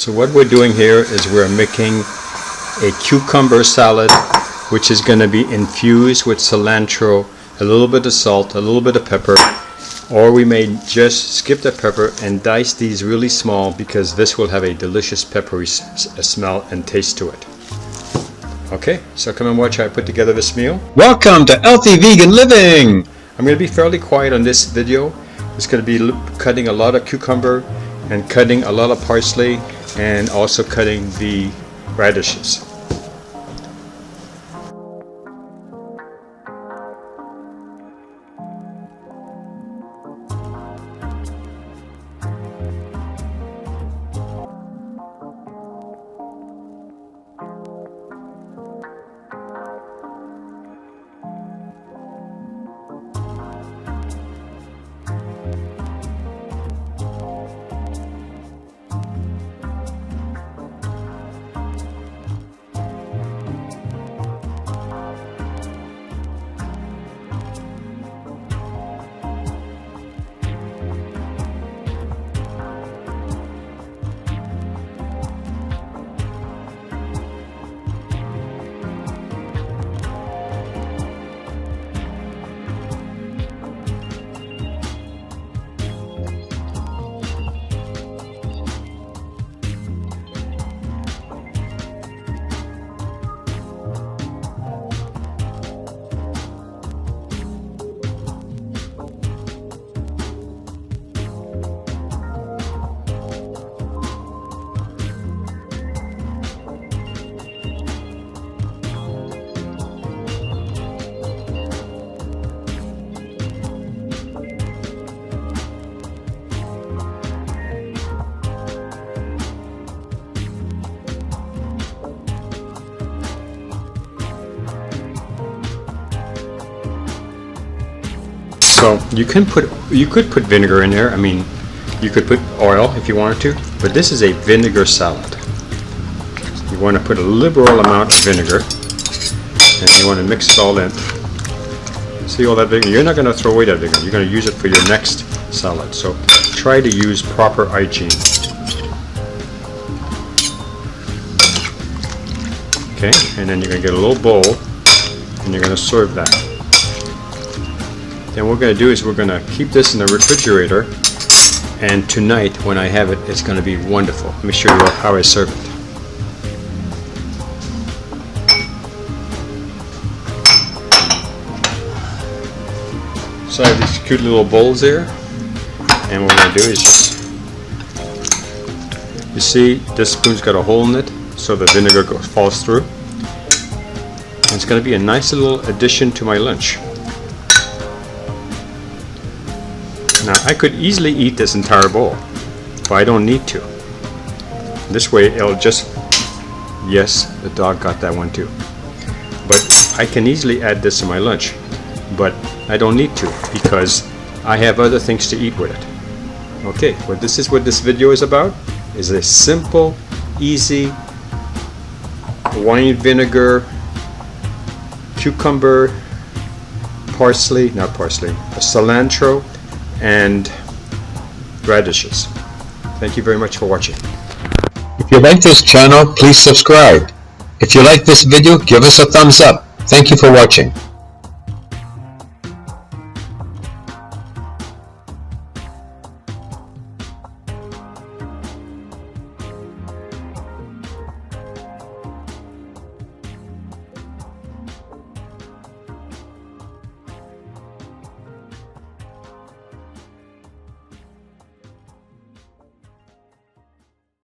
So what we're doing here is we're making a cucumber salad, which is going to be infused with cilantro, a little bit of salt, a little bit of pepper, or we may just skip the pepper and dice these really small because this will have a delicious peppery smell and taste to it. Okay, so come and watch how I put together this meal. Welcome to Healthy Vegan Living! I'm going to be fairly quiet on this video. It's going to be cutting a lot of cucumber and cutting a lot of parsley and also cutting the radishes. So you could put vinegar in there. I mean, you could put oil if you wanted to, but this is a vinegar salad. You want to put a liberal amount of vinegar, and you want to mix it all in. See all that vinegar? You're not going to throw away that vinegar. You're going to use it for your next salad. So try to use proper hygiene. Okay, and then you're going to get a little bowl, and you're going to serve that. Then what we're going to do is we're going to keep this in the refrigerator, and tonight when I have it, it's going to be wonderful. Let me show you how I serve it. So I have these cute little bowls here, and what we're going to do is just, you see this spoon's got a hole in it so the vinegar falls through. And it's going to be a nice little addition to my lunch. Now I could easily eat this entire bowl, but I don't need to. This way it'll just, yes, the dog got that one too. But I can easily add this to my lunch, but I don't need to because I have other things to eat with it. Okay, well this is what this video is about, is a simple, easy wine vinegar, cucumber, cilantro, and radishes. Thank you very much for watching. If you like this channel, please subscribe. If you like this video, give us a thumbs up. Thank you for watching.